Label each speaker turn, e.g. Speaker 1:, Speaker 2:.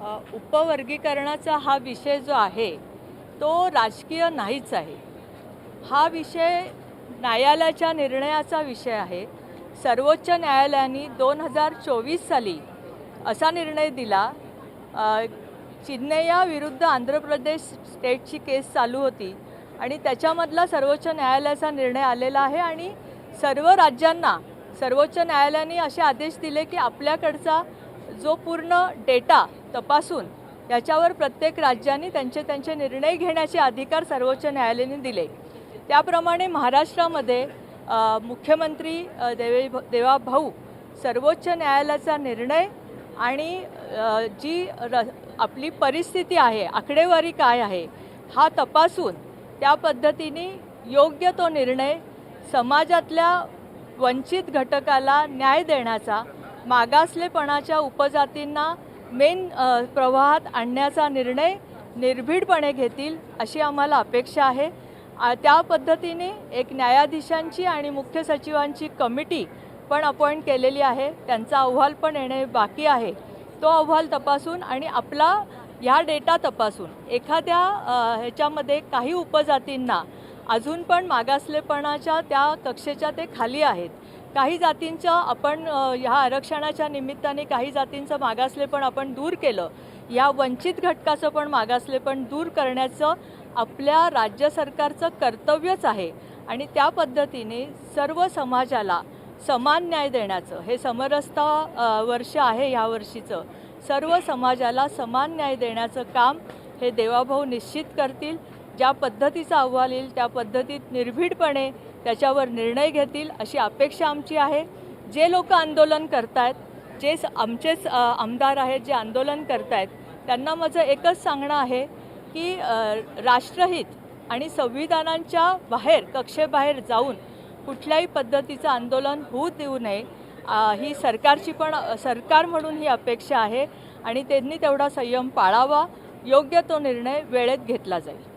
Speaker 1: उपवर्गीकरणाचा हा विषय जो आहे तो राजकीय नाहीच आहे। हा विषय न्यायालयाच्या निर्णयाचा विषय आहे। सर्वोच्च न्यायालयाने 2024 साली असा निर्णय दिला, चिन्नैया विरुद्ध आंध्र प्रदेश स्टेटची केस चालू होती आणि त्याच्यामधला सर्वोच्च न्यायालयाचा निर्णय आलेला आहे आणि सर्व राज्यांना सर्वोच्च न्यायालयाने असे आदेश दिले की आपल्याकडचा जो पूर्ण डेटा तपासून त्याच्यावर प्रत्येक राज्यांनी त्यांचे निर्णय घेण्याचे अधिकार सर्वोच्च न्यायालयाने दिले। त्याप्रमाणे महाराष्ट्रामध्ये मुख्यमंत्री देवाभाऊ सर्वोच्च न्यायालयाचा निर्णय आणि जी आपली परिस्थिती आहे, आकडेवारी काय आहे हा तपासून त्या पद्धतीने योग्य तो निर्णय समाजातल्या वंचित घटकाला न्याय देण्याचा, मागासलेपणाच्या उपजातींना मेन प्रवाहात आणण्याचा निर्णय निर्भीडपणे घेतील अशी आम्हाला अपेक्षा आहे। त्या पद्धतीने एक न्यायाधीशांची आणि मुख्य सचिवांची कमिटी पण अपॉइंट केलेली आहे। त्यांचा अहवाल पण येणे बाकी आहे। तो अहवाल तपासून आणि आपला ह्या डेटा तपासून एखाद्या ह्याच्यामध्ये काही उपजातींना अजून पण मागासलेपणाच्या त्या कक्षेच्या ते खाली आहेत। काही जातींचं आपण ह्या आरक्षणाच्या निमित्ताने काही जातींचं मागासलेपण आपण दूर केलं। या वंचित घटकाचं पण मागासलेपण दूर करण्याचं आपल्या राज्य सरकारचं कर्तव्यच आहे आणि त्या पद्धतीने सर्व समाजाला समान न्याय देण्याचं हे समरसता वर्ष आहे। ह्या वर्षीचं सर्व समाजाला समान न्याय देण्याचं काम हे देवाभाऊ निश्चित करतील। ज्या पद्धतीचा अहवाल येईल त्या पद्धतीत निर्भीडपणे त्याच्यावर निर्णय घेतील अशी अपेक्षा आमची आहे। जे लोक आंदोलन करतायत, जे आमचेच आमदार आहेत जे आंदोलन करतायत, त्यांना माझं एकच सांगणं आहे की राष्ट्रहित आणि संविधानाच्या बाहेर कक्षेबाहेर जाऊन कुठल्याही पद्धतीचं आंदोलन होऊ देऊ नये। ही सरकारची पण सरकार म्हणून ही अपेक्षा आहे आणि त्यांनी तेवढा संयम पाळावा। योग्य तो निर्णय वेळेत घेतला जाईल।